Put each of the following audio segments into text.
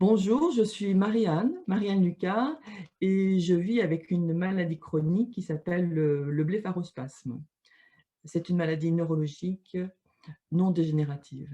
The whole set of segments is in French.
Bonjour, je suis Marianne Lucas, et je vis avec une maladie chronique qui s'appelle le blépharospasme. C'est une maladie neurologique non dégénérative.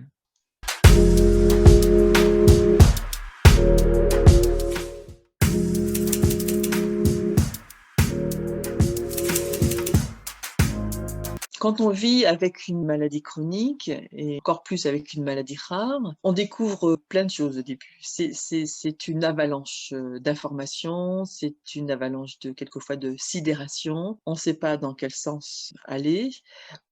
Quand on vit avec une maladie chronique, et encore plus avec une maladie rare, on découvre plein de choses au début. C'est une avalanche d'informations, c'est une avalanche quelquefois de sidération. On ne sait pas dans quel sens aller.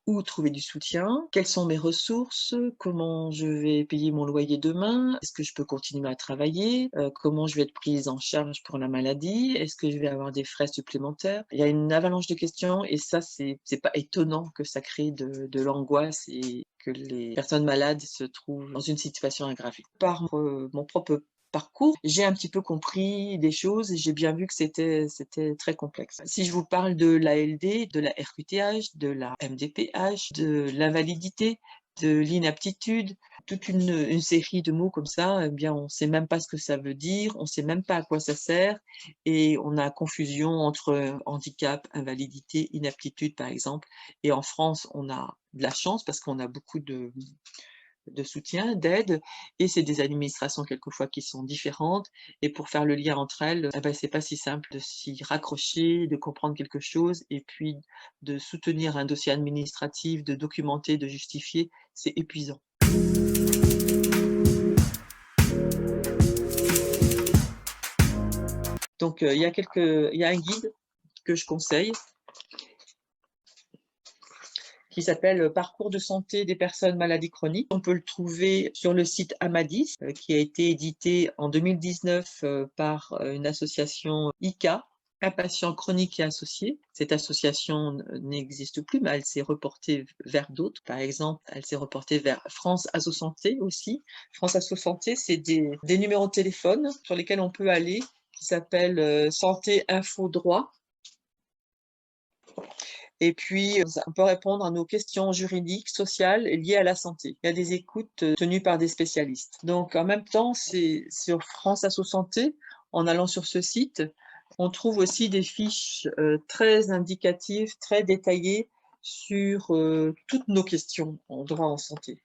Où trouver du soutien? Quelles sont mes ressources? Comment je vais payer mon loyer demain? Est-ce que je peux continuer à travailler? Comment je vais être prise en charge pour la maladie? Est-ce que je vais avoir des frais supplémentaires? Il y a une avalanche de questions, et ça, c'est pas étonnant que ça crée de l'angoisse et que les personnes malades se trouvent dans une situation aggravée. Par mon propre parcours, j'ai un petit peu compris des choses et j'ai bien vu que c'était très complexe. Si je vous parle de l'ALD, de la RQTH, de la MDPH, de l'invalidité, de l'inaptitude, toute une série de mots comme ça, eh bien, on ne sait même pas ce que ça veut dire, on ne sait même pas à quoi ça sert, et on a confusion entre handicap, invalidité, inaptitude, par exemple. Et en France, on a de la chance parce qu'on a beaucoup de soutien, d'aide, et c'est des administrations quelquefois qui sont différentes, et pour faire le lien entre elles, eh ben, c'est pas si simple de s'y raccrocher, de comprendre quelque chose et puis de soutenir un dossier administratif, de documenter, de justifier, c'est épuisant. Donc il y a un guide que je conseille qui s'appelle Parcours de santé des personnes maladies chroniques. On peut le trouver sur le site Amadis, qui a été édité en 2019 par une association ICA, Impatients chroniques et associés. Cette association n'existe plus, mais elle s'est reportée vers d'autres. Par exemple, elle s'est reportée vers France Asso Santé aussi. France Asso Santé, c'est des numéros de téléphone sur lesquels on peut aller, qui s'appellent Santé Info Droit. Et puis, on peut répondre à nos questions juridiques, sociales liées à la santé. Il y a des écoutes tenues par des spécialistes. Donc, en même temps, c'est sur France Asso Santé, en allant sur ce site, on trouve aussi des fiches très indicatives, très détaillées sur toutes nos questions en droit en santé.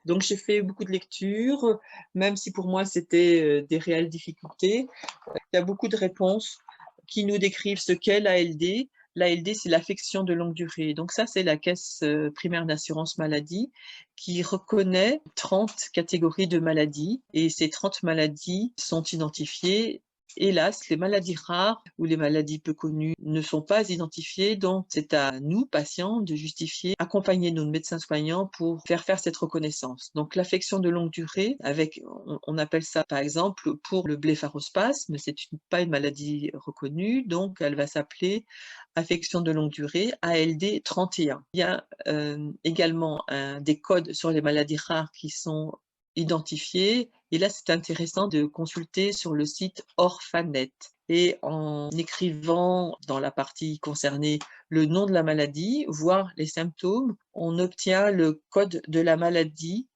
Donc, j'ai fait beaucoup de lectures, même si pour moi, c'était des réelles difficultés. Il y a beaucoup de réponses qui nous décrivent ce qu'est l'ALD. L'ALD, c'est l'affection de longue durée. Donc ça, c'est la Caisse primaire d'assurance maladie qui reconnaît 30 catégories de maladies, et ces 30 maladies sont identifiées. Hélas, les maladies rares ou les maladies peu connues ne sont pas identifiées, donc c'est à nous, patients, de justifier, accompagner nos médecins soignants pour faire cette reconnaissance. Donc l'affection de longue durée, on appelle ça par exemple pour le blépharospasme, c'est pas une maladie reconnue, donc elle va s'appeler affection de longue durée, ALD 31. Il y a également des codes sur les maladies rares qui sont identifiés. Et là, c'est intéressant de consulter sur le site Orphanet. Et en écrivant dans la partie concernée le nom de la maladie, voire les symptômes, on obtient le code de la maladie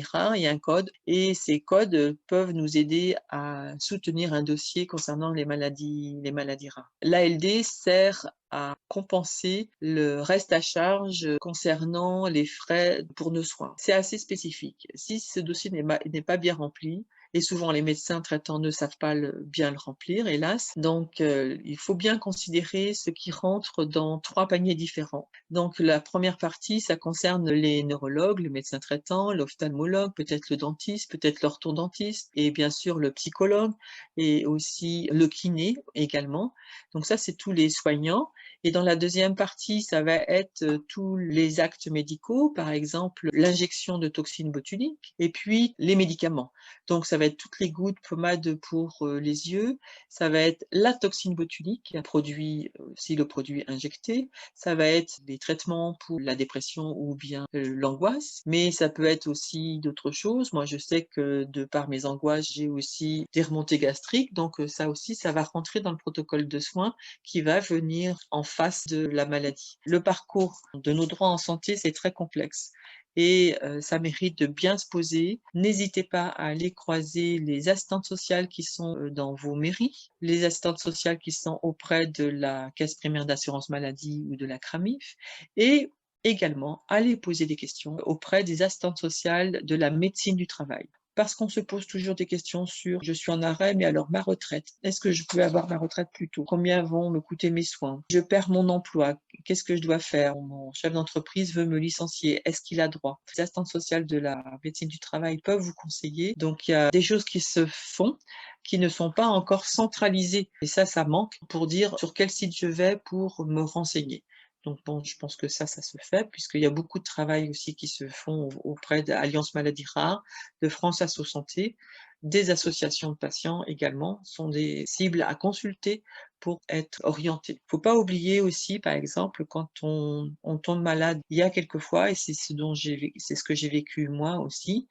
rare, il y a un code, et ces codes peuvent nous aider à soutenir un dossier concernant les maladies rares. L'ALD sert à compenser le reste à charge concernant les frais pour nos soins. C'est assez spécifique. Si ce dossier n'est pas bien rempli, et souvent les médecins traitants ne savent pas bien le remplir, hélas. Donc, il faut bien considérer ce qui rentre dans 3 paniers différents. Donc, la première partie, ça concerne les neurologues, le médecin traitant, l'ophtalmologue, peut-être le dentiste, peut-être l'orthodontiste, et bien sûr le psychologue, et aussi le kiné également. Donc ça, c'est tous les soignants. Et dans la deuxième partie, ça va être tous les actes médicaux, par exemple l'injection de toxines botuliques, et puis les médicaments. Donc ça va être toutes les gouttes, pommades pour les yeux, ça va être la toxine botulique, un produit, aussi le produit injecté, ça va être des traitements pour la dépression ou bien l'angoisse, mais ça peut être aussi d'autres choses. Moi, je sais que de par mes angoisses, j'ai aussi des remontées gastriques, donc ça aussi, ça va rentrer dans le protocole de soins qui va venir en face de la maladie. Le parcours de nos droits en santé, c'est très complexe. et ça mérite de bien se poser. N'hésitez pas à aller croiser les assistantes sociales qui sont dans vos mairies, les assistantes sociales qui sont auprès de la Caisse primaire d'assurance maladie ou de la CRAMIF, et également aller poser des questions auprès des assistantes sociales de la médecine du travail. Parce qu'on se pose toujours des questions sur: «Je suis en arrêt, mais alors ma retraite, est-ce que je peux avoir ma retraite plus tôt? Combien vont me coûter mes soins? Je perds mon emploi, qu'est-ce que je dois faire? Mon chef d'entreprise veut me licencier, est-ce qu'il a droit?» Les assistantes sociales de la médecine du travail peuvent vous conseiller. Donc il y a des choses qui se font, qui ne sont pas encore centralisées, et ça manque pour dire sur quel site je vais pour me renseigner. Donc bon, je pense que ça se fait, puisqu'il y a beaucoup de travail aussi qui se font auprès d'Alliance Maladies Rares, de France Asso Santé, des associations de patients également sont des cibles à consulter pour être orientés. Il ne faut pas oublier aussi, par exemple, quand on tombe malade, il y a quelquefois, et c'est c'est ce que j'ai vécu moi aussi,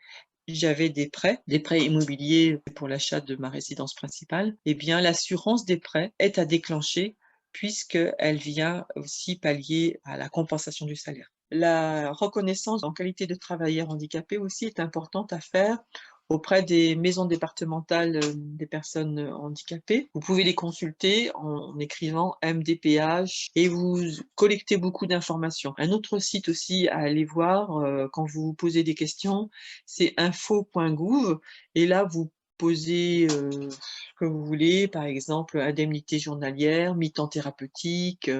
j'avais des prêts immobiliers pour l'achat de ma résidence principale. Eh bien, l'assurance des prêts est à déclencher puisqu'elle vient aussi pallier à la compensation du salaire. La reconnaissance en qualité de travailleur handicapé aussi est importante à faire auprès des maisons départementales des personnes handicapées. Vous pouvez les consulter en écrivant MDPH et vous collectez beaucoup d'informations. Un autre site aussi à aller voir quand vous vous posez des questions, c'est info.gouv, et là vous posez ce que vous voulez, par exemple indemnité journalière, mi-temps thérapeutique,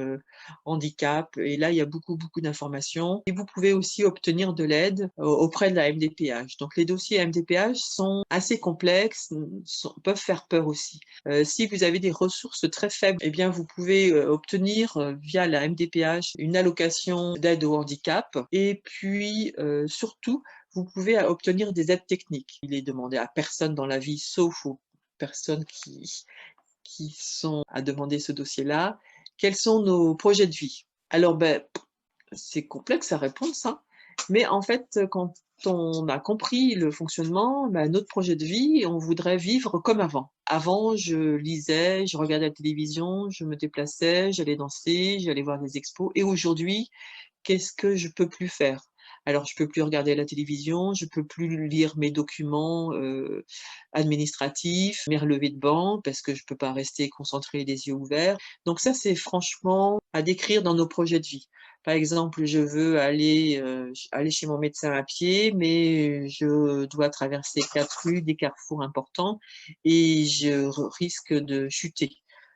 handicap, et là il y a beaucoup d'informations, et vous pouvez aussi obtenir de l'aide auprès de la MDPH. Donc les dossiers MDPH sont assez complexes, peuvent faire peur aussi. Si vous avez des ressources très faibles, eh bien vous pouvez obtenir via la MDPH une allocation d'aide au handicap, et puis surtout vous pouvez obtenir des aides techniques. Il est demandé à personne dans la vie, sauf aux personnes qui sont à demander ce dossier-là. Quels sont nos projets de vie? Alors, c'est complexe à répondre ça, mais en fait, quand on a compris le fonctionnement, notre projet de vie, on voudrait vivre comme avant. Avant, je lisais, je regardais la télévision, je me déplaçais, j'allais danser, j'allais voir des expos, et aujourd'hui, qu'est-ce que je peux plus faire? Alors je peux plus regarder la télévision, je peux plus lire mes documents, administratifs, mes relevés de banque, parce que je peux pas rester concentrée les yeux ouverts. Donc ça, c'est franchement à décrire dans nos projets de vie. Par exemple, je veux aller chez mon médecin à pied, mais je dois traverser 4 rues, des carrefours importants, et je risque de chuter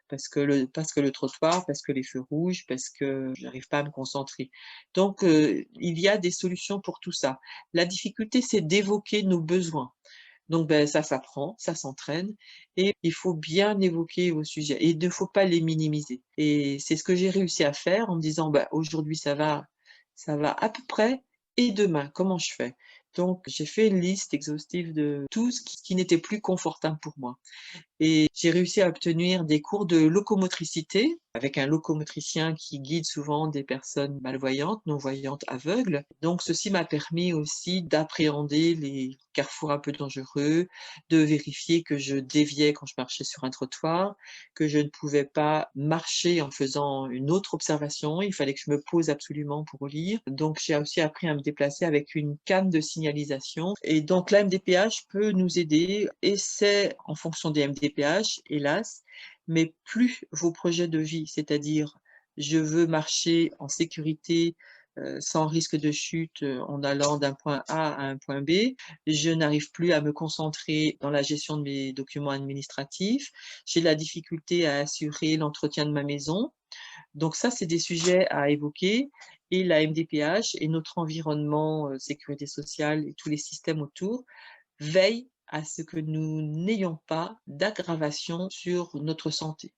parce que le trottoir, parce que les feux rouges, parce que j'arrive pas à me concentrer. Donc il y a des solutions pour tout ça. La difficulté, c'est d'évoquer nos besoins. Donc ça s'apprend, ça s'entraîne, et il faut bien évoquer vos sujets et il ne faut pas les minimiser, et c'est ce que j'ai réussi à faire en me disant: aujourd'hui ça va à peu près, et demain, comment je fais?» Donc j'ai fait une liste exhaustive de tout ce qui n'était plus confortable pour moi. Et j'ai réussi à obtenir des cours de locomotricité avec un locomotricien qui guide souvent des personnes malvoyantes, non-voyantes, aveugles. Donc ceci m'a permis aussi d'appréhender les carrefours un peu dangereux, de vérifier que je déviais quand je marchais sur un trottoir, que je ne pouvais pas marcher en faisant une autre observation, il fallait que je me pose absolument pour lire. Donc j'ai aussi appris à me déplacer avec une canne de signalisation, et donc la MDPH peut nous aider, et c'est en fonction des MDPH, hélas, mais plus vos projets de vie, c'est-à-dire je veux marcher en sécurité, sans risque de chute, en allant d'un point A à un point B, je n'arrive plus à me concentrer dans la gestion de mes documents administratifs, j'ai de la difficulté à assurer l'entretien de ma maison. Donc ça, c'est des sujets à évoquer, et la MDPH et notre environnement, sécurité sociale et tous les systèmes autour veillent à ce que nous n'ayons pas d'aggravation sur notre santé.